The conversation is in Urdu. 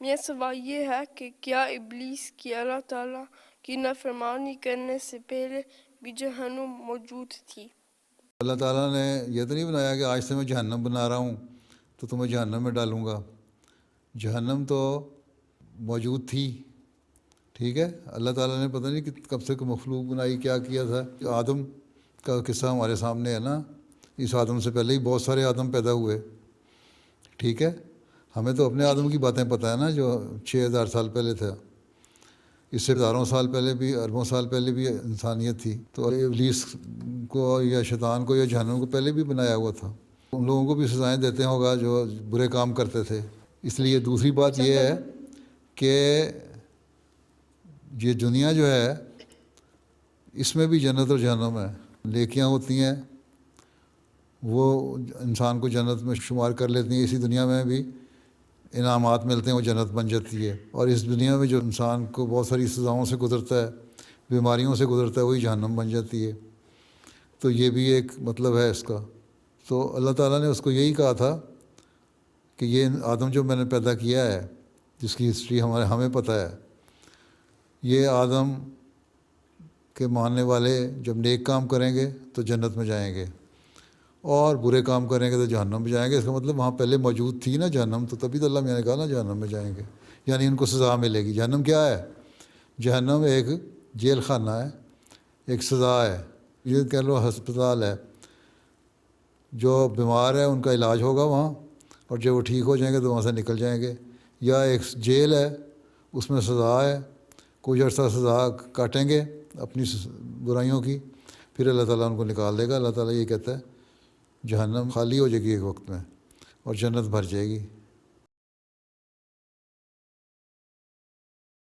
میرا سوال یہ ہے کہ کیا ابلیس کی اللہ تعالیٰ کی نافرمانی کرنے سے پہلے بھی جہنم موجود تھی؟ اللہ تعالیٰ نے یہ تو نہیں بنایا کہ آج سے میں جہنم بنا رہا ہوں تو تمہیں جہنم میں ڈالوں گا. جہنم تو موجود تھی. ٹھیک ہے، اللہ تعالیٰ نے پتہ نہیں کہ کب سے مخلوق بنائی، کیا کیا تھا. آدم کا قصہ ہمارے سامنے ہے نا. اس آدم سے پہلے ہی بہت سارے آدم پیدا ہوئے. ٹھیک ہے، ہمیں تو اپنے آدم کی باتیں پتہ ہے نا، جو 6000 سال پہلے تھا. اس سے ہزاروں سال پہلے بھی، اربوں سال پہلے بھی انسانیت تھی. تو ابلیس کو یا شیطان کو یا جہنم کو پہلے بھی بنایا ہوا تھا. ان لوگوں کو بھی سزائیں دیتے ہوگا جو برے کام کرتے تھے. اس لیے دوسری بات یہ ہے کہ یہ دنیا جو ہے اس میں بھی جنت اور جہنم ہے. نیکیاں ہوتی ہیں وہ انسان کو جنت میں شمار کر لیتی ہیں، اسی دنیا میں بھی انعامات ملتے ہیں، وہ جنت بن جاتی ہے. اور اس دنیا میں جو انسان کو بہت ساری سزاؤں سے گزرتا ہے، بیماریوں سے گزرتا ہے، وہی جہنم بن جاتی ہے. تو یہ بھی ایک مطلب ہے اس کا. تو اللہ تعالیٰ نے اس کو یہی کہا تھا کہ یہ آدم جو میں نے پیدا کیا ہے، جس کی ہسٹری ہمیں پتہ ہے، یہ آدم کے ماننے والے جب نیک کام کریں گے تو جنت میں جائیں گے، اور برے کام کریں گے تو جہنم میں جائیں گے. اس کا مطلب وہاں پہلے موجود تھی نا جہنم، تو تبھی تو اللہ میاں نے کہا نا جہنم میں جائیں گے، یعنی ان کو سزا ملے گی. جہنم کیا ہے؟ جہنم ایک جیل خانہ ہے، ایک سزا ہے، یہ کہہ لو ہسپتال ہے. جو بیمار ہے ان کا علاج ہوگا وہاں، اور جب وہ ٹھیک ہو جائیں گے تو وہاں سے نکل جائیں گے. یا ایک جیل ہے، اس میں سزا ہے، کچھ عرصہ سزا کاٹیں گے اپنی برائیوں کی، پھر اللہ تعالیٰ ان کو نکال دے گا. اللہ تعالیٰ یہ کہتا ہے جہنم خالی ہو جائے گی ایک وقت میں، اور جنت بھر جائے گی.